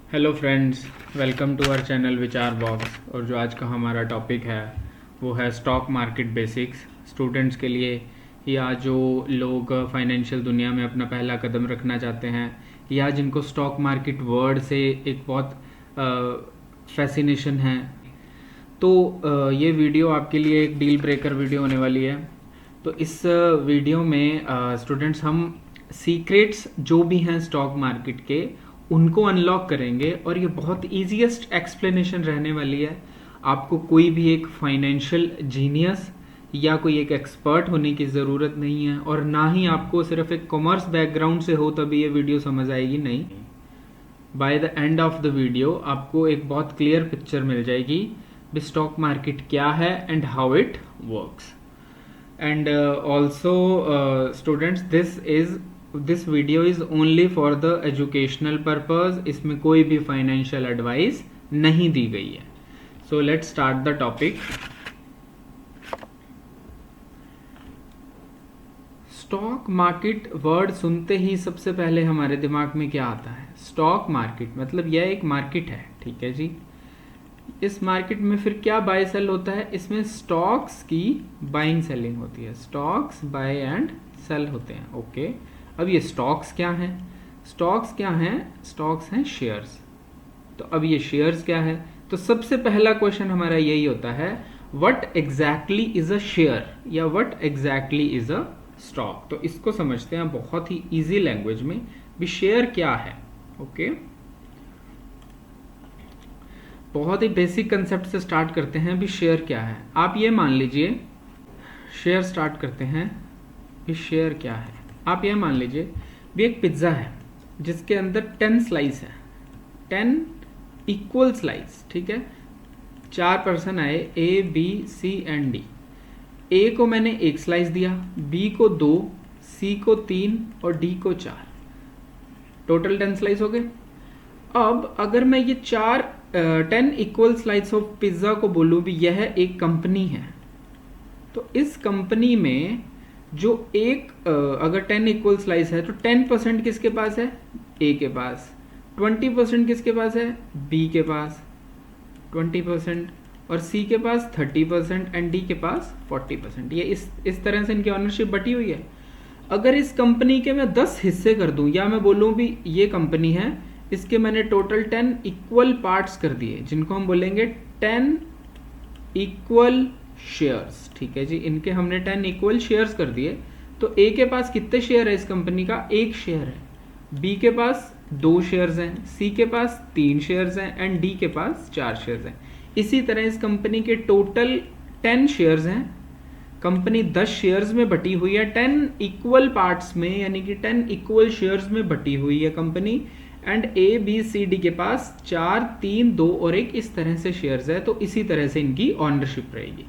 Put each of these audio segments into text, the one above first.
Hello friends, welcome to our channel Vichar box. और जो आज का हमारा टॉपिक है वो है स्टॉक मार्केट बेसिक्स। स्टूडेंट्स के लिए या जो लोग फाइनेंशियल दुनिया में अपना पहला कदम रखना चाहते हैं या जिनको स्टॉक मार्केट वर्ड से एक बहुत फैसिनेशन है, तो ये वीडियो आपके लिए एक डील ब्रेकर वीडियो होने वाली है। तो इस वीडियो में स्टूडेंट्स हम सीक्रेट्स जो भी हैं स्टॉक मार्केट के उनको अनलॉक करेंगे और ये बहुत ईजीएस्ट एक्सप्लेनेशन रहने वाली है। आपको कोई भी एक फाइनेंशियल जीनियस या कोई एक एक्सपर्ट होने की ज़रूरत नहीं है, और ना ही आपको सिर्फ एक कॉमर्स बैकग्राउंड से हो तभी ये वीडियो समझ आएगी, नहीं। By the end of the video आपको एक बहुत क्लियर पिक्चर मिल जाएगी भी स्टॉक मार्केट क्या है and how it works. And also students, this video is only for the educational purpose. इसमें कोई भी फाइनेंशियल एडवाइस नहीं दी गई है। So let's start the topic. Stock market word सुनते ही सबसे पहले हमारे दिमाग में क्या आता है? स्टॉक मार्केट मतलब यह एक मार्केट है, ठीक है जी। इस मार्केट में फिर क्या बाय सेल होता है? इसमें स्टॉक्स की बाइंग सेलिंग होती है। स्टॉक्स बाय एंड सेल होते हैं, ओके। अब ये स्टॉक्स क्या हैं? स्टॉक्स क्या हैं? स्टॉक्स हैं शेयर्स। तो अब ये शेयर्स क्या है? तो सबसे पहला क्वेश्चन हमारा यही होता है, what exactly is a share या what exactly is a stock. तो इसको समझते हैं बहुत ही इजी लैंग्वेज में भी शेयर क्या है, ओके। बहुत ही बेसिक कंसेप्ट से स्टार्ट करते हैं भी शेयर क्या है। आप ये मान लीजिए, शेयर स्टार्ट करते हैं भी शेयर क्या है। आप ये मान लीजिए भी एक पिज्ज़ा है जिसके अंदर 10 स्लाइस है, 10 इक्वल स्लाइस, ठीक है। 4 पर्सन आए, A B C and D. A को मैंने 1 स्लाइस दिया, बी को 2, सी को 3 और डी को 4। टोटल 10 स्लाइस हो गए। अब अगर मैं ये 10 इक्वल स्लाइस ऑफ पिज्ज़ा को बोलूँ भी यह एक कंपनी है, तो इस कंपनी में जो एक अगर 10 इक्वल स्लाइस है तो 10% किसके पास है? ए के पास। 20% किसके पास है? बी के पास 20%, और सी के पास 30% एंड डी के पास 40%। ये इस तरह से इनकी ऑनरशिप बटी हुई है। अगर इस कंपनी के मैं 10 हिस्से कर दूं या मैं बोलूं भी ये कंपनी है, इसके मैंने टोटल 10 इक्वल पार्ट्स कर दिए जिनको हम बोलेंगे 10 इक्वल शेयर्स, ठीक है जी। इनके हमने 10 इक्वल शेयर्स कर दिए। तो ए के पास कितने शेयर है इस कंपनी का? 1 शेयर है। बी के पास 2 शेयर्स हैं, सी के पास 3 शेयर्स हैं एंड डी के पास 4 शेयर्स हैं। इसी तरह इस कंपनी के टोटल 10 शेयर्स हैं। कंपनी 10 शेयर्स में बटी हुई है, 10 इक्वल पार्ट्स में, यानी कि 10 इक्वल शेयर्स में बटी हुई है company. And A B C D के पास 4, 3, 2 और 1 इस तरह से शेयर्स है। तो इसी तरह से इनकी ऑनरशिप रहेगी।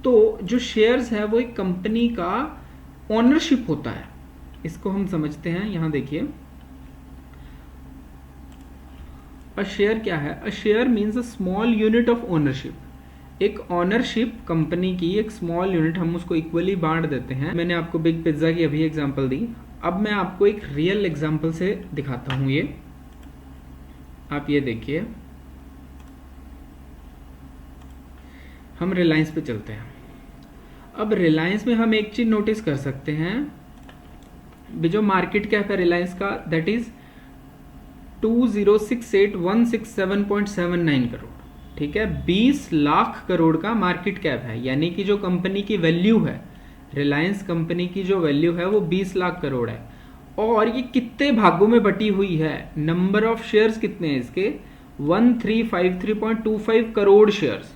तो जो शेयर्स है वो एक कंपनी का ओनरशिप होता है। इसको हम समझते हैं, यहां देखिए। अ शेयर क्या है? A share means a small unit of ownership. एक ओनरशिप कंपनी की एक स्मॉल यूनिट, हम उसको इक्वली बांट देते हैं। मैंने आपको बिग पिज्जा की अभी एग्जांपल दी। अब मैं आपको एक रियल एग्जांपल से दिखाता हूं। ये आप ये देखिए, हम रिलायंस पे चलते हैं। अब रिलायंस में हम एक चीज नोटिस कर सकते हैं, जो मार्केट कैप है रिलायंस का, दैट इज 2068,167.79 करोड़, ठीक है। 20 लाख करोड़ का मार्केट कैप है, यानी कि जो कंपनी की वैल्यू है, रिलायंस कंपनी की जो वैल्यू है वो 20 लाख करोड़ है। और ये कितने भागों में बटी हुई है? नंबर ऑफ शेयर्स कितने हैं इसके? 1353.25 करोड़ शेयर्स।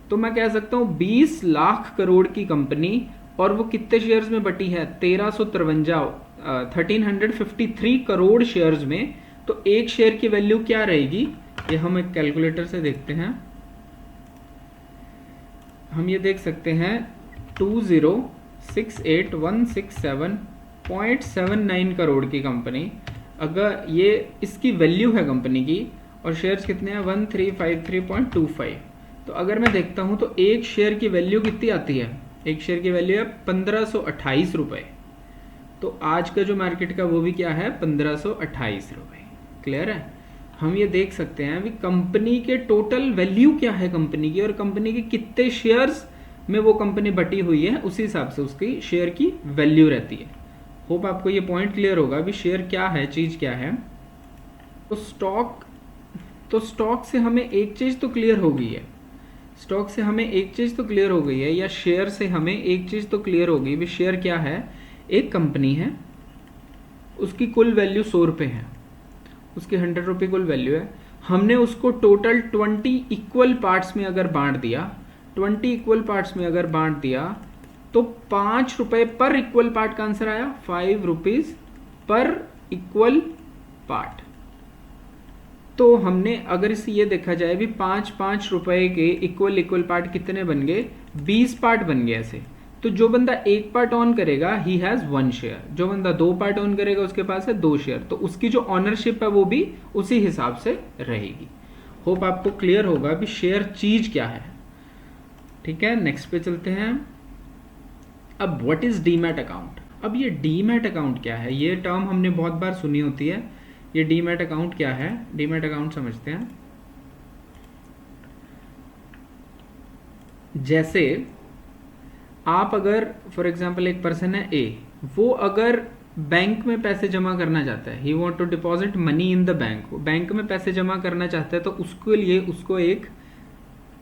तो मैं कह सकता हूं 20 लाख करोड़ की कंपनी, और वो कितने शेयर्स में बटी है? 1353 करोड़ शेयर्स में। तो एक शेयर की वैल्यू क्या रहेगी? ये हम एक कैलकुलेटर से देखते हैं। हम ये देख सकते हैं 2068,167.79 करोड़ की कंपनी, अगर ये इसकी वैल्यू है कंपनी की, और शेयर्स कितने हैं? 1353.25। तो अगर मैं देखता हूं तो एक शेयर की वैल्यू कितनी आती है? एक शेयर की वैल्यू है 1528 रुपए। तो आज का जो मार्केट का वो भी क्या है? 1528 रुपए। क्लियर है? हम ये देख सकते हैं भी कंपनी के टोटल वैल्यू क्या है कंपनी की, और कंपनी के कितने शेयर्स में वो कंपनी बटी हुई है, उसी हिसाब से उसकी शेयर की वैल्यू रहती है। होप आपको ये पॉइंट क्लियर होगा भी शेयर क्या है, चीज क्या है। तो स्टॉक से हमें एक चीज तो क्लियर हो गई है, स्टॉक से हमें एक चीज तो क्लियर हो गई है, या शेयर से हमें एक चीज तो क्लियर हो गई भी शेयर क्या है। एक कंपनी है, उसकी कुल वैल्यू 100 रुपये है, उसकी 100 रुपये कुल वैल्यू है। हमने उसको टोटल 20 इक्वल पार्ट्स में अगर बांट दिया, 20 इक्वल पार्ट्स में अगर बांट दिया तो 5 रुपए पर इक्वल पार्ट का आंसर आया, 5 रुपीज पर इक्वल पार्ट। तो हमने अगर इसे ये देखा जाए भी 5-5 रुपए के इक्वल पार्ट कितने बन गए, 20 पार्ट बन गए ऐसे। तो जो बंदा एक पार्ट ऑन करेगा ही हैज 1 शेयर, जो बंदा 2 पार्ट ऑन करेगा उसके पास है 2 शेयर। तो उसकी जो ऑनरशिप है वो भी उसी हिसाब से रहेगी। होप आपको क्लियर होगा भी शेयर चीज क्या है। ठीक है, नेक्स्ट पे चलते हैं। अब व्हाट इज डीमैट अकाउंट। अब ये डीमैट अकाउंट क्या है, ये टर्म हमने बहुत बार सुनी होती है। ये डीमैट अकाउंट क्या है, डीमैट अकाउंट समझते हैं। जैसे आप अगर फॉर एग्जांपल एक पर्सन है ए, वो अगर बैंक में पैसे जमा करना चाहता है, he want to deposit money in the bank, bank में पैसे जमा करना चाहता है, तो उसके लिए उसको एक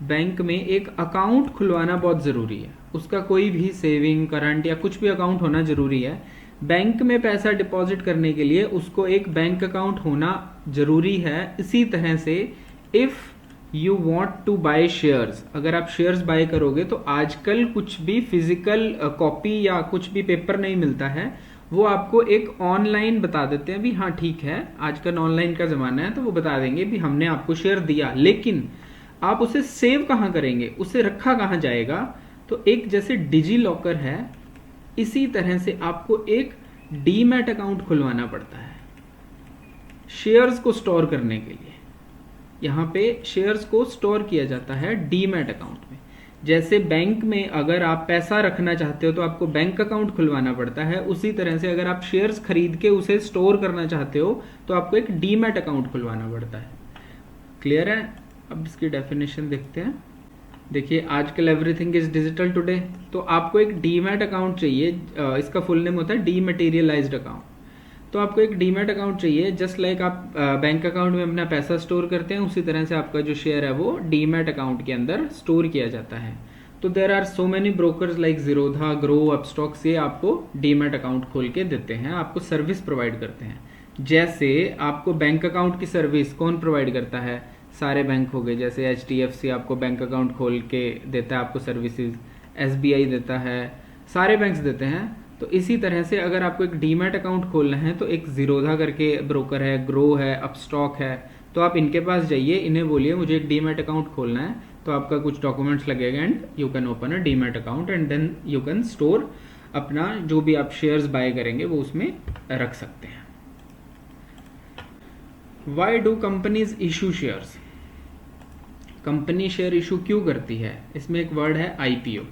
बैंक में एक अकाउंट खुलवाना बहुत ज़रूरी है। उसका कोई भी सेविंग, करंट या कुछ भी अकाउंट होना ज़रूरी है। बैंक में पैसा डिपॉजिट करने के लिए उसको एक बैंक अकाउंट होना ज़रूरी है। इसी तरह से if you want to buy shares, अगर आप शेयर्स बाय करोगे तो आजकल कुछ भी फिजिकल कॉपी या कुछ भी पेपर नहीं मिलता है, वो आपको एक ऑनलाइन बता देते हैं भी हाँ ठीक है आजकल ऑनलाइन का ज़माना है, तो वो बता देंगे भी हमने आपको शेयर दिया। लेकिन आप उसे सेव कहाँ करेंगे, उसे रखा कहाँ जाएगा। तो एक जैसे डिजी लॉकर है, इसी तरह से आपको एक डीमैट अकाउंट खुलवाना पड़ता है शेयर्स को स्टोर करने के लिए। यहाँ पे शेयर्स को स्टोर किया जाता है डीमैट अकाउंट में। जैसे बैंक में अगर आप पैसा रखना चाहते हो तो आपको बैंक अकाउंट खुलवाना पड़ता है, उसी तरह से अगर आप शेयर्स खरीद के उसे स्टोर करना चाहते हो तो आपको एक डीमैट अकाउंट खुलवाना पड़ता है। क्लियर है। अब इसकी डेफिनेशन देखते हैं। देखिए आजकल एवरीथिंग इज डिजिटल टुडे, तो आपको एक डीमैट अकाउंट चाहिए। इसका फुल नेम होता है डीमैटेरियलाइज्ड अकाउंट। तो आपको एक डीमैट अकाउंट चाहिए, जस्ट लाइक आप बैंक अकाउंट में अपना पैसा स्टोर करते हैं, उसी तरह से आपका जो शेयर है वो डीमैट अकाउंट के अंदर स्टोर किया जाता है। तो there are so many brokers like Zerodha, Groww, Upstox से आपको डीमैट अकाउंट खोल के देते हैं, आपको सर्विस प्रोवाइड करते हैं। जैसे आपको बैंक अकाउंट की सर्विस कौन प्रोवाइड करता है, सारे बैंक हो गए। जैसे HDFC आपको बैंक अकाउंट खोल के देता है आपको सर्विसेज, SBI देता है, सारे बैंक्स देते हैं। तो इसी तरह से अगर आपको एक डीमैट अकाउंट खोलना है तो एक जीरोधा करके ब्रोकर है, ग्रो है, अपस्टॉक है, तो आप इनके पास जाइए, इन्हें बोलिए मुझे एक डीमैट अकाउंट खोलना है, तो आपका कुछ डॉक्यूमेंट्स लगेगा and you can open a demat account and then you can store अपना जो भी आप शेयर्स बाय करेंगे वो उसमें रख सकते हैं। Why do companies issue shares. Company share issue क्यों करती है, इसमें एक वर्ड है IPO।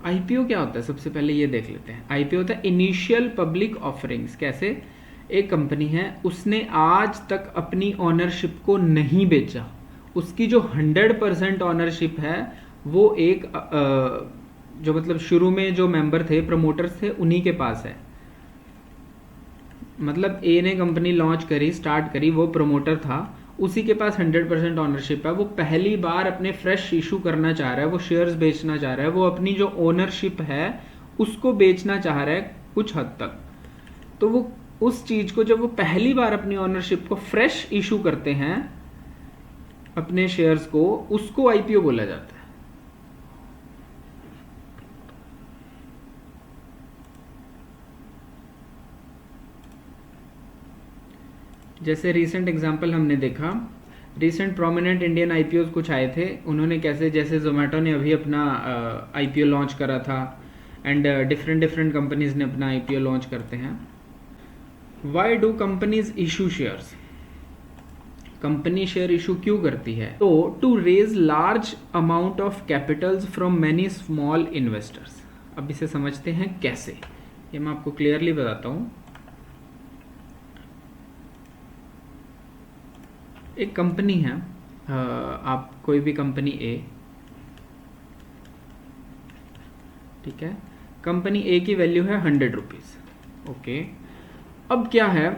IPO क्या होता है, सबसे पहले ये देख लेते हैं। IPO होता है इनिशियल पब्लिक ऑफरिंग्स। कैसे, एक कंपनी है, उसने आज तक अपनी ऑनरशिप को नहीं बेचा, उसकी जो 100% ऑनरशिप है वो एक जो मतलब शुरू में जो मेंबर थे, प्रमोटर्स थे, उन्हीं के पास है। मतलब ए ने कंपनी लॉन्च करी, स्टार्ट करी, वो प्रमोटर था, उसी के पास 100% ऑनरशिप है। वो पहली बार अपने फ्रेश इशू करना चाह रहा है, वो शेयर्स बेचना चाह रहा है, वो अपनी जो ओनरशिप है उसको बेचना चाह रहा है कुछ हद तक। तो वो उस चीज को जब वो पहली बार अपनी ओनरशिप को फ्रेश इशू करते हैं अपने शेयर्स को, उसको IPO बोला जाता है। जैसे रीसेंट एग्जांपल हमने देखा, रीसेंट प्रोमिनेंट इंडियन IPOs कुछ आए थे, उन्होंने कैसे, जैसे जोमेटो ने अभी अपना IPO लॉन्च करा था एंड डिफरेंट कंपनीज ने अपना IPO लॉन्च करते हैं। Why do companies issue shares. Company share issue क्यों करती है, तो to raise large amount of capitals from many small investors. अब इसे समझते हैं कैसे, ये मैं आपको क्लियरली बताता हूं। एक कंपनी है, आप कोई भी कंपनी ए, ठीक है, कंपनी ए की वैल्यू है 100 रुपीज़। ओके, अब क्या है,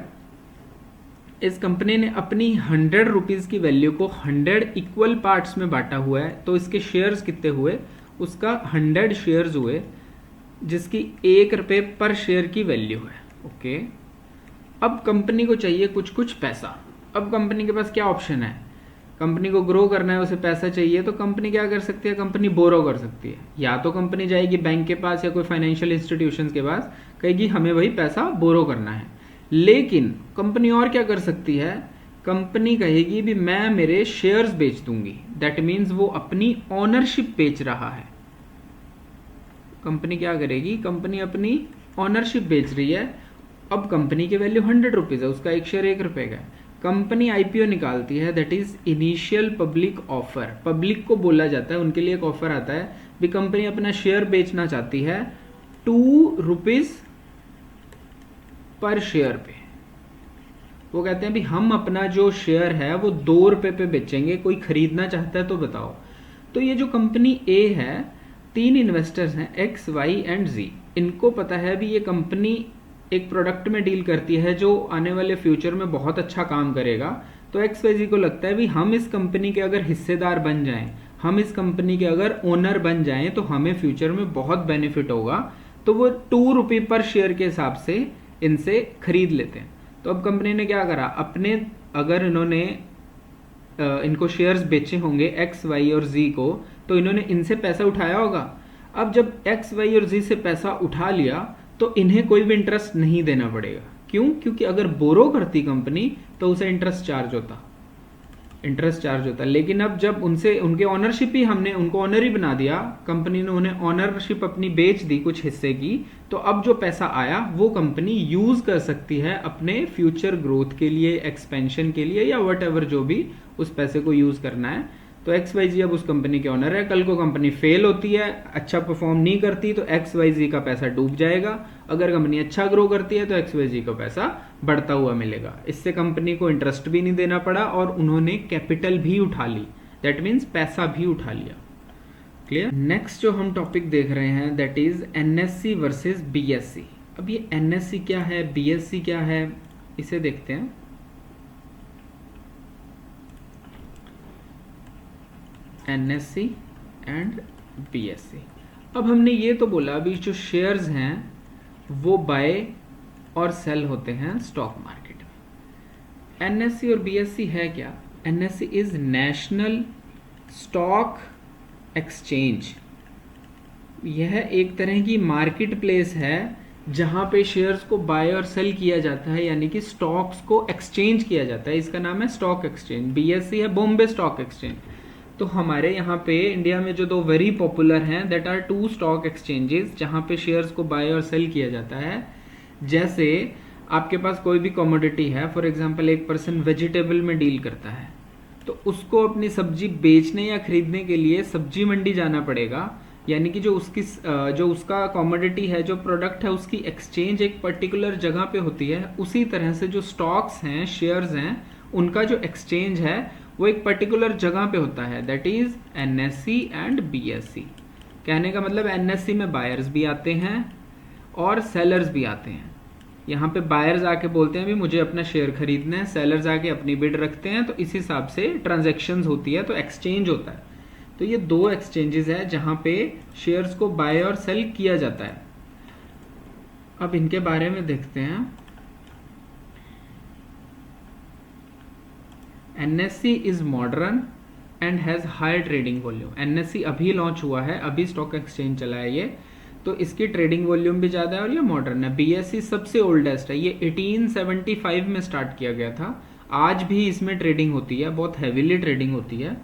इस कंपनी ने अपनी 100 रुपीज़ की वैल्यू को 100 इक्वल पार्ट्स में बांटा हुआ है। तो इसके शेयर्स कितने हुए, उसका 100 शेयर्स हुए, जिसकी 1 रुपये पर शेयर की वैल्यू है। ओके, अब कंपनी को चाहिए कुछ कुछ पैसा। अब कंपनी के पास क्या ऑप्शन है, कंपनी को ग्रो करना है, उसे पैसा चाहिए, तो कंपनी क्या कर सकती है, कंपनी बोरो कर सकती है। या तो कंपनी जाएगी बैंक के पास या कोई फाइनेंशियल इंस्टीट्यूशंस के पास, कहेगी हमें वही पैसा बोरो करना है। लेकिन कंपनी और क्या कर सकती है, कंपनी कहेगी भी मैं मेरे शेयर्स बेच दूंगी। दैट मीन्स वो अपनी ओनरशिप बेच रहा है। कंपनी क्या करेगी, कंपनी अपनी ओनरशिप बेच रही है। अब कंपनी की वैल्यू 100 रुपीज़ है, उसका एक शेयर 1 रुपये का है। कंपनी आईपीओ निकालती है, that is initial public offer. Public को बोला जाता है, उनके लिए एक ऑफर आता है भी कंपनी अपना शेयर बेचना चाहती है 2 रुपीज़ पर शेयर पे। वो कहते हैं भी हम अपना जो शेयर है वो 2 रुपये पे बेचेंगे, कोई खरीदना चाहता है तो बताओ। तो ये जो कंपनी ए है, 3 इन्वेस्टर्स हैं, एक्स, वाई एंड जी। इनको पता है भी ये कंपनी एक प्रोडक्ट में डील करती है जो आने वाले फ्यूचर में बहुत अच्छा काम करेगा। तो एक्स वाई जी को लगता है भी हम इस कंपनी के अगर हिस्सेदार बन जाएं, हम इस कंपनी के अगर ओनर बन जाएं, तो हमें फ्यूचर में बहुत बेनिफिट होगा। तो वो 2 रुपये पर शेयर के हिसाब से इनसे खरीद लेते हैं। तो अब कंपनी ने क्या करा, अपने अगर इन्होंने इनको शेयर्स बेचे होंगे एक्स, वाई और जी को, तो इन्होंने इनसे पैसा उठाया होगा। अब जब एक्स, वाई और जी से पैसा उठा लिया तो इन्हें कोई भी इंटरेस्ट नहीं देना पड़ेगा। क्यों, क्योंकि अगर बोरो करती कंपनी तो उसे इंटरेस्ट चार्ज होता। लेकिन अब जब उनसे उनके ओनरशिप ही, हमने उनको ओनर ही बना दिया, कंपनी ने उन्हें ओनरशिप अपनी बेच दी कुछ हिस्से की, तो अब जो पैसा आया वो कंपनी यूज कर सकती है अपने फ्यूचर ग्रोथ के लिए, एक्सपेंशन के लिए, या वट एवर जो भी उस पैसे को यूज करना है। तो एक्स वाई जी अब उस कंपनी के ओनर है। कल को कंपनी फेल होती है, अच्छा परफॉर्म नहीं करती, तो एक्स वाई जी का पैसा डूब जाएगा। अगर कंपनी अच्छा ग्रो करती है तो एक्स वाई जी का पैसा बढ़ता हुआ मिलेगा। इससे कंपनी को इंटरेस्ट भी नहीं देना पड़ा और उन्होंने कैपिटल भी उठा ली, दैट मीन्स पैसा भी उठा लिया। क्लियर। नेक्स्ट जो हम टॉपिक देख रहे हैं that is NSC versus BSc. अब ये एनएससी क्या है, बीएससी क्या है, इसे देखते हैं। NSC and BSc. अब हमने ये तो बोला अभी जो शेयर्स हैं वो बाय और सेल होते हैं स्टॉक मार्केट में। एनएससी और बीएससी है क्या, NSC is national stock exchange. यह एक तरह की मार्केट प्लेस है जहां पे शेयर्स को बाय और सेल किया जाता है, यानी कि स्टॉक्स को एक्सचेंज किया जाता है। इसका नाम है स्टॉक एक्सचेंज। बीएससी है बॉम्बे स्टॉक एक्सचेंज। तो हमारे यहाँ पे इंडिया में जो 2 वेरी पॉपुलर हैं दैट आर 2 स्टॉक एक्सचेंजेस जहाँ पे शेयर्स को बाय और सेल किया जाता है। जैसे आपके पास कोई भी कमोडिटी है, फॉर एग्जांपल एक पर्सन वेजिटेबल में डील करता है, तो उसको अपनी सब्जी बेचने या खरीदने के लिए सब्जी मंडी जाना पड़ेगा, यानी कि जो उसका कमोडिटी है, जो प्रोडक्ट है, उसकी एक्सचेंज एक पर्टिकुलर जगह पे होती है। उसी तरह से जो स्टॉक्स हैं, शेयर्स हैं, उनका जो एक्सचेंज है वो एक पर्टिकुलर जगह पे होता है, that is NSC and BSc. कहने का मतलब एनएससी में बायर्स भी आते हैं और सेलर्स भी आते हैं। यहाँ पे बायर्स आके बोलते हैं भी मुझे अपना शेयर खरीदना है, सेलर्स आके अपनी बिड रखते हैं, तो इस हिसाब से ट्रांजैक्शंस होती है, तो एक्सचेंज होता है। तो ये 2 एक्सचेंजेस है जहाँ पे शेयर्स को बाय और सेल किया जाता है। अब इनके बारे में देखते हैं। NSC is modern and has high trading volume. NSC अभी लॉन्च हुआ है, अभी स्टॉक एक्सचेंज चला है ये, तो इसकी ट्रेडिंग वॉल्यूम भी ज़्यादा है और ये मॉडर्न है। बीएससी सबसे ओल्डेस्ट है, ये 1875 में स्टार्ट किया गया था। आज भी इसमें ट्रेडिंग होती है, बहुत हैवीली ट्रेडिंग होती है,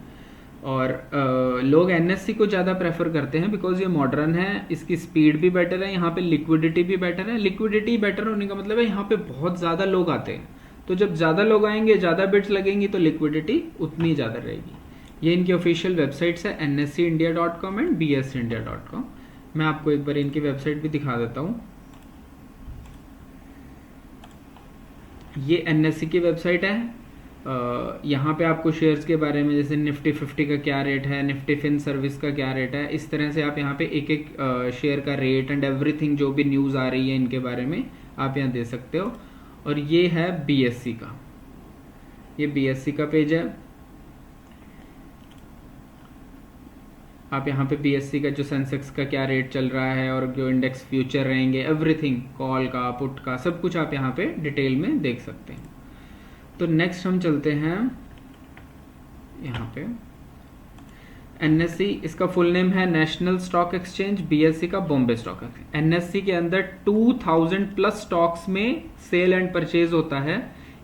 और लोग एनएससी को ज़्यादा प्रेफर करते हैं बिकॉज ये मॉडर्न है, इसकी स्पीड भी बेटर है, यहाँ पे लिक्विडिटी भी बेटर है। लिक्विडिटी बेटर होने का मतलब है यहाँ पे बहुत ज़्यादा लोग आते हैं, तो जब ज़्यादा लोग आएंगे, ज़्यादा बिड्स लगेंगी, तो लिक्विडिटी उतनी ज़्यादा रहेगी। ये इनकी ऑफिशियल वेबसाइट्स है nscindia.com एंड bsindia.com। मैं आपको एक बार इनकी वेबसाइट भी दिखा देता हूँ। ये एनएससी की वेबसाइट है, यहाँ पे आपको शेयर्स के बारे में, जैसे निफ्टी 50 का क्या रेट है, निफ्टी फिन सर्विस का क्या रेट है, इस तरह से आप यहाँ पे एक एक शेयर का रेट एंड एवरीथिंग जो भी न्यूज़ आ रही है इनके बारे में आप यहाँ दे सकते हो। और ये है बीएससी का, ये बीएससी का पेज है। आप यहाँ पे बीएससी का जो सेंसेक्स का क्या रेट चल रहा है और जो इंडेक्स फ्यूचर रहेंगे, एवरीथिंग, कॉल का, पुट का, सब कुछ आप यहाँ पे डिटेल में देख सकते हैं। तो नेक्स्ट हम चलते हैं यहाँ पे एनएससी, इसका फुल नेम है नेशनल स्टॉक एक्सचेंज, बीएससी का बॉम्बे स्टॉक एक्सचेंज। एनएससी के अंदर 2000 प्लस स्टॉक्स में सेल एंड परचेज होता है।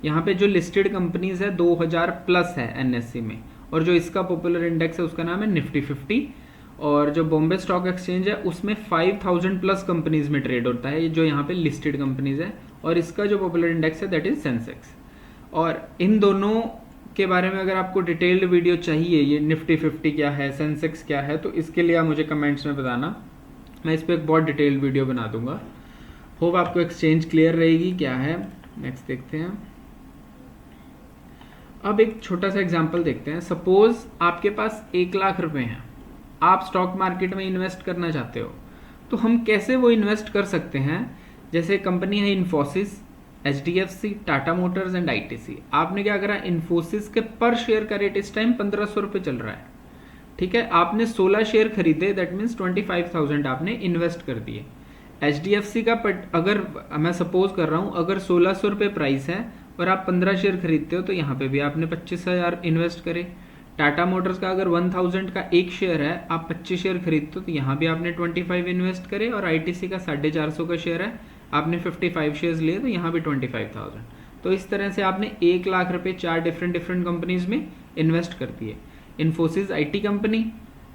यहाँ पे जो लिस्टेड कंपनीज है 2000 प्लस है एनएससी में, और जो इसका पॉपुलर इंडेक्स है उसका नाम है निफ्टी 50। और जो बॉम्बे स्टॉक एक्सचेंज है उसमें 5000 प्लस कंपनीज में ट्रेड होता है, जो यहाँ पे लिस्टेड कंपनीज है, और इसका जो पॉपुलर इंडेक्स है दैट इज सेंसेक्स। और इन दोनों के बारे में अगर आपको डिटेल्ड वीडियो चाहिए, ये निफ्टी 50 क्या है, सेंसेक्स क्या है, तो इसके लिए आप मुझे कमेंट्स में बताना, मैं इस पर एक बहुत डिटेल्ड वीडियो बना दूंगा। होप आपको एक्सचेंज क्लियर रहेगी क्या है। नेक्स्ट देखते हैं। अब एक छोटा सा एग्जांपल देखते हैं। सपोज आपके पास 1 लाख रुपए हैं, आप स्टॉक मार्केट में इन्वेस्ट करना चाहते हो, तो हम कैसे वो इन्वेस्ट कर सकते हैं। जैसे कंपनी है Infosys, HDFC, Tata Motors and ITC। आपने क्या करा, इन्फोसिस के पर शेयर का रेट इस टाइम 1500 रुपये चल रहा है, ठीक है। आपने 16 शेयर खरीदे, दैट मीन्स 25,000 आपने इन्वेस्ट कर दिए। HDFC का अगर मैं सपोज कर रहा हूँ, अगर 1600 रुपये प्राइस है और आप 15 शेयर खरीदते हो, तो यहाँ पे भी आपने 25,000 इन्वेस्ट करे। टाटा मोटर्स का अगर 1000 का एक शेयर है, आप 25 शेयर खरीदते हो, तो यहाँ भी आपने 25 इन्वेस्ट करे। और ITC का 450 का शेयर है, आपने 55 शेयर्स लिए, तो यहाँ भी 25,000। तो इस तरह से आपने 1 लाख रुपए 4 डिफरेंट कंपनीज में इन्वेस्ट कर दिए। Infosys IT company,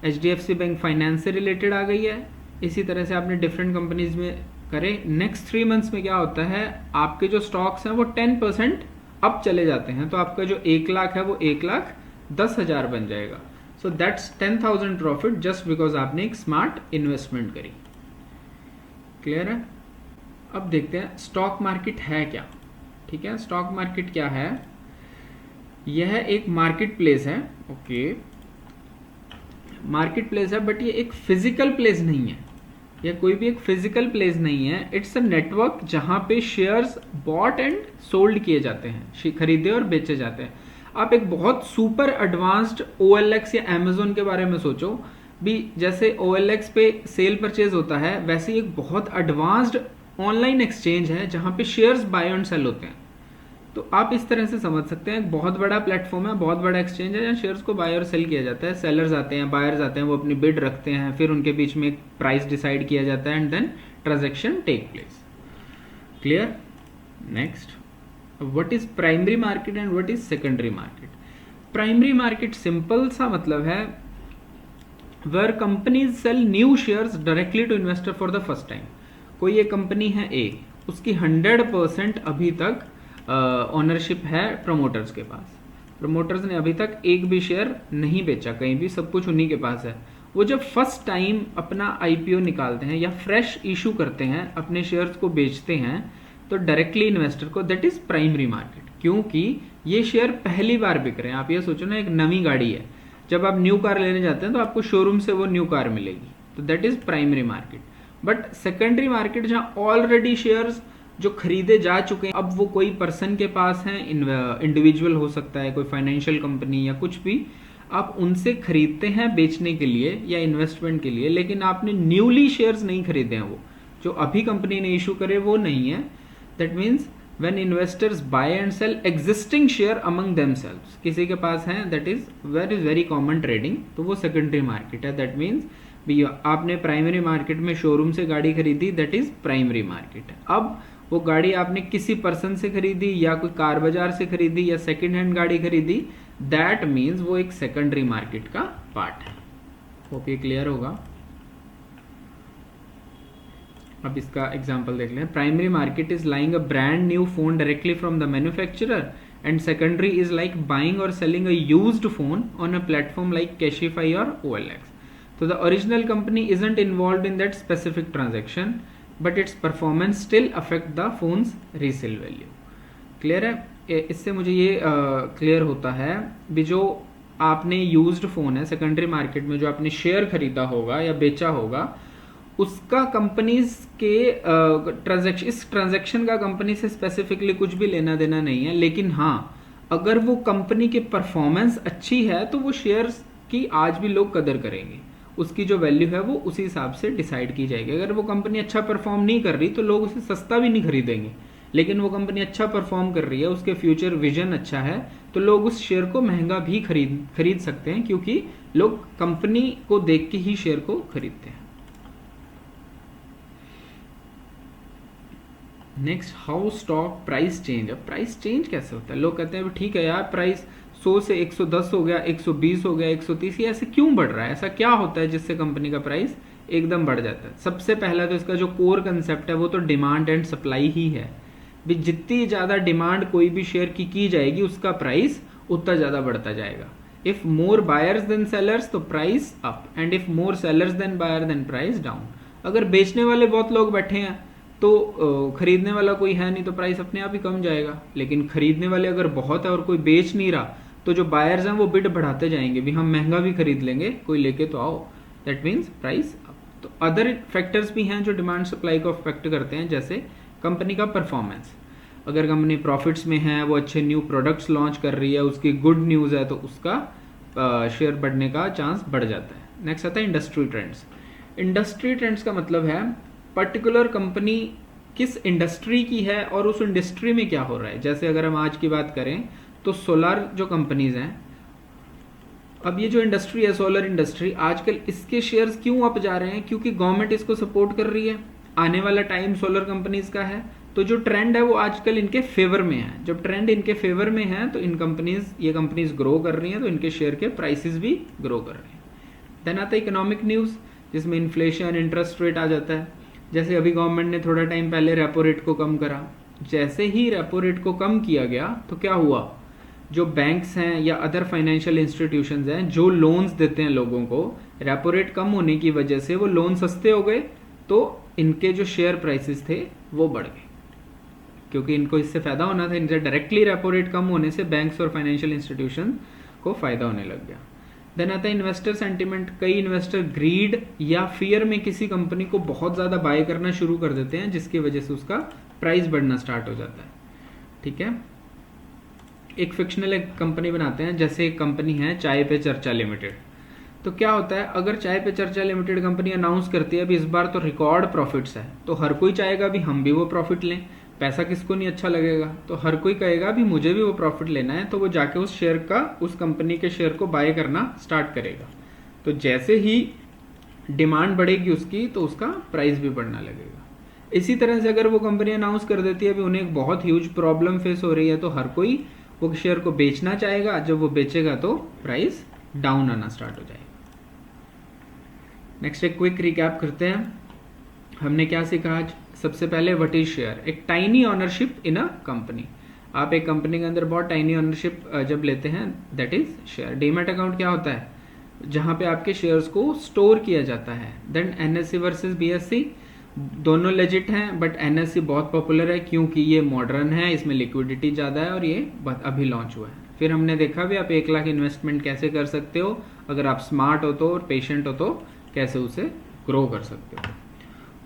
HDFC bank finance से रिलेटेड आ गई है, इसी तरह से आपने डिफरेंट कंपनीज में करे। नेक्स्ट 3 मंथ्स में क्या होता है, आपके जो स्टॉक्स हैं वो 10% अप चले जाते हैं, तो आपका जो 1 लाख है वो 1,10,000 बन जाएगा। So that's 10,000 profit just because आपने एक स्मार्ट इन्वेस्टमेंट करी। क्लियर है। अब देखते हैं स्टॉक मार्केट है क्या। ठीक है, स्टॉक मार्केट क्या है, यह एक मार्केट प्लेस है। ओके, मार्केट प्लेस है, बट ये एक फिजिकल प्लेस नहीं है, यह कोई भी एक फिजिकल प्लेस नहीं है। इट्स अ नेटवर्क जहां पे शेयर्स बॉट एंड सोल्ड किए जाते हैं, खरीदे और बेचे जाते हैं। आप एक बहुत सुपर एडवांस्ड OLX या Amazon के बारे में सोचो भी, जैसे OLX पे सेल परचेज होता है, वैसे ही एक बहुत एडवांस्ड ऑनलाइन एक्सचेंज है जहां पे शेयर्स बाय एंड सेल होते हैं। तो आप इस तरह से समझ सकते हैं, एक बहुत बड़ा प्लेटफॉर्म है, बहुत बड़ा एक्सचेंज है जहाँ शेयर्स को बाय और सेल किया जाता है। सेलर्स आते हैं, बायर्स आते हैं, वो अपनी बिड रखते हैं, फिर उनके बीच में एक प्राइस डिसाइड किया जाता है and then transaction take place. Clear. Next, what is primary market and what is secondary market. Primary market simple सा मतलब है where companies sell new shares directly to investor for the first time. कोई एक company है A, उसकी 100% अभी तक ownership है प्रमोटर्स के पास, प्रमोटर्स ने अभी तक एक भी शेयर नहीं बेचा कहीं भी, सब कुछ उन्हीं के पास है। वो जब फर्स्ट टाइम अपना IPO निकालते हैं या फ्रेश इशू करते हैं, अपने शेयर्स को बेचते हैं, तो डायरेक्टली इन्वेस्टर को, दैट इज प्राइमरी मार्केट, क्योंकि ये शेयर पहली बार बिक रहे हैं। आप ये सोचो ना, एक नई गाड़ी है, जब आप न्यू कार लेने जाते हैं तो आपको शोरूम से वो न्यू कार मिलेगी, तो that is primary market. But secondary market जहां ऑलरेडी शेयर्स जो खरीदे जा चुके हैं, अब वो कोई पर्सन के पास हैं, इंडिविजुअल हो सकता है, कोई फाइनेंशियल कंपनी या कुछ भी, आप उनसे खरीदते हैं बेचने के लिए या इन्वेस्टमेंट के लिए, लेकिन आपने न्यूली शेयर्स नहीं खरीदे हैं, वो जो अभी कंपनी ने इशू करे वो नहीं है। That means when investors buy and sell existing share among themselves, किसी के पास है, that is very common trading, तो वो सेकेंडरी मार्केट है। दैट मीन्स आपने प्राइमरी मार्केट में शोरूम से गाड़ी खरीदी, दैट इज प्राइमरी मार्केट। अब वो गाड़ी आपने किसी पर्सन से खरीदी या कोई कार बाजार से खरीदी या सेकंड हैंड गाड़ी खरीदी, दैट मीन्स वो एक सेकेंडरी मार्केट का पार्ट है। होप ये क्लियर होगा। अब इसका एग्जांपल देख लें। Primary market is lying a brand new phone directly from the manufacturer, and secondary is like buying or selling a used phone on a platform like Cashify or OLX. So the original company isn't involved in that specific transaction, but its performance still affect the phone's resale value. Clear है। इससे मुझे ये clear होता है भी जो आपने used phone है सेकेंडरी मार्केट में जो आपने शेयर खरीदा होगा या बेचा होगा उसका कंपनीज के इस ट्रांजैक्शन का कंपनी से स्पेसिफिकली कुछ भी लेना देना नहीं है, लेकिन हाँ अगर वो कंपनी की परफॉर्मेंस अच्छी है तो वो शेयर्स की आज भी लोग कदर करेंगे, उसकी जो वैल्यू है वो उसी हिसाब से डिसाइड की जाएगी। अगर वो कंपनी अच्छा परफॉर्म नहीं कर रही तो लोग उसे सस्ता भी नहीं खरीदेंगे, लेकिन वो कंपनी अच्छा परफॉर्म कर रही है, उसके फ्यूचर विजन अच्छा है, तो लोग उस शेयर को महंगा भी खरीद सकते हैं, क्योंकि लोग कंपनी को देख के ही शेयर को खरीदते हैं। Next, how stock price change. अब प्राइस चेंज कैसे होता है? लोग कहते हैं ठीक है यार प्राइस 100 से 110 हो गया, 120 हो गया, 130, ये ऐसे क्यों बढ़ रहा है? ऐसा क्या होता है जिससे कंपनी का प्राइस एकदम बढ़ जाता है? सबसे पहला तो इसका जो कोर कंसेप्ट है वो तो डिमांड एंड सप्लाई ही है। भी जितनी ज़्यादा डिमांड कोई भी शेयर की जाएगी उसका प्राइस उतना ज़्यादा बढ़ता जाएगा। If more buyers than sellers तो price up, and if more sellers than buyer then price down. अगर बेचने वाले बहुत लोग बैठे हैं तो खरीदने वाला कोई है नहीं तो प्राइस अपने आप ही कम जाएगा, लेकिन खरीदने वाले अगर बहुत है और कोई बेच नहीं रहा तो जो बायर्स हैं वो बिड बढ़ाते जाएंगे, भी हम महंगा भी खरीद लेंगे, कोई लेके तो आओ, दैट मीन्स प्राइस अप। तो अदर फैक्टर्स भी हैं जो डिमांड सप्लाई को अफेक्ट करते हैं, जैसे कंपनी का परफॉर्मेंस। अगर कंपनी प्रॉफिट्स में है, वो अच्छे न्यू प्रोडक्ट्स लॉन्च कर रही है, उसकी गुड न्यूज़ है, तो उसका शेयर बढ़ने का चांस बढ़ जाता है। नेक्स्ट आता है इंडस्ट्री ट्रेंड्स। इंडस्ट्री ट्रेंड्स का मतलब है पर्टिकुलर कंपनी किस इंडस्ट्री की है और उस इंडस्ट्री में क्या हो रहा है। जैसे अगर हम आज की बात करें तो सोलर जो कंपनीज हैं, अब ये जो इंडस्ट्री है सोलर इंडस्ट्री, आजकल इसके शेयर्स क्यों अप जा रहे हैं? क्योंकि गवर्नमेंट इसको सपोर्ट कर रही है, आने वाला टाइम सोलर कंपनीज का है, तो जो ट्रेंड है वो आजकल इनके फेवर में है। जब ट्रेंड इनके फेवर में है तो ये कंपनीज ग्रो कर रही हैं, तो इनके शेयर के प्राइसेस भी ग्रो कर रहे हैं। देन आता है इकोनॉमिक न्यूज़, जिसमें इन्फ्लेशन, इंटरेस्ट रेट आ जाता है। जैसे अभी गवर्नमेंट ने थोड़ा टाइम पहले रेपो रेट को कम करा, जैसे ही रेपो रेट को कम किया गया तो क्या हुआ, जो बैंक्स हैं या अदर फाइनेंशियल इंस्टीट्यूशंस हैं जो लोन्स देते हैं लोगों को, रेपो रेट कम होने की वजह से वो लोन सस्ते हो गए, तो इनके जो शेयर प्राइसेस थे वो बढ़ गए, क्योंकि इनको इससे फायदा होना था। इनसे डायरेक्टली रेपो रेट कम होने से बैंक्स और फाइनेंशियल इंस्टीट्यूशन को फायदा होने लग गया। देन आता है इन्वेस्टर सेंटिमेंट। कई इन्वेस्टर ग्रीड या फियर में किसी कंपनी को बहुत ज़्यादा बाय करना शुरू कर देते हैं, जिसकी वजह से उसका प्राइस बढ़ना स्टार्ट हो जाता है। ठीक है, एक फिक्शनल कंपनी बनाते हैं, जैसे एक कंपनी है चाय पे चर्चा लिमिटेड। तो क्या होता है, अगर चाय पे चर्चा लिमिटेड कंपनी अनाउंस करती है अभी इस बार तो रिकॉर्ड प्रॉफिट्स है, तो हर कोई चाहेगा भी हम भी वो प्रॉफिट लें। पैसा किसको नहीं अच्छा लगेगा, तो हर कोई कहेगा भी मुझे भी वो प्रॉफिट लेना है, तो वो जाके उस शेयर का, उस कंपनी के शेयर को बाय करना स्टार्ट करेगा। तो जैसे ही डिमांड बढ़ेगी उसकी, तो उसका प्राइस भी बढ़ना लगेगा। इसी तरह से अगर वो कंपनी अनाउंस कर देती है भी उन्हें एक बहुत ह्यूज प्रॉब्लम फेस हो रही है, तो हर कोई वो शेयर को बेचना चाहेगा। जब वो बेचेगा तो प्राइस डाउन आना स्टार्ट हो जाएगा। नेक्स्ट एक क्विक रिकैप करते हैं, हमने क्या सीखा आज। सबसे पहले व्हाट इज शेयर, एक tiny ownership in a company. आप एक कंपनी के अंदर बहुत टाइनी ओनरशिप जब लेते हैं, that is share. Demat account क्या होता है, जहां पे आपके शेयर्स को स्टोर किया जाता है। देन एनएससी वर्सेस बीएससी, दोनों लेजिट हैं, बट एनएससी बहुत पॉपुलर है क्योंकि ये मॉडर्न है, इसमें लिक्विडिटी ज़्यादा है और ये अभी लॉन्च हुआ है। फिर हमने देखा भी आप 1 लाख इन्वेस्टमेंट कैसे कर सकते हो, अगर आप स्मार्ट हो तो और पेशेंट हो तो कैसे उसे ग्रो कर सकते हो।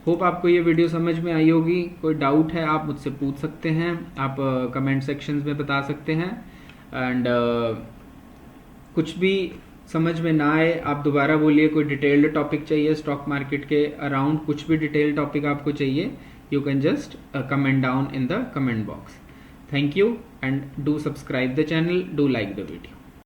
होप आपको ये वीडियो समझ में आई होगी। कोई डाउट है आप मुझसे पूछ सकते हैं, आप कमेंट सेक्शंस में बता सकते हैं। एंड कुछ भी समझ में ना आए आप दोबारा बोलिए। कोई डिटेल्ड टॉपिक चाहिए स्टॉक मार्केट के अराउंड, कुछ भी डिटेल्ड टॉपिक आपको चाहिए, you can just comment down in the comment box. Thank you and do subscribe the channel, do like the video.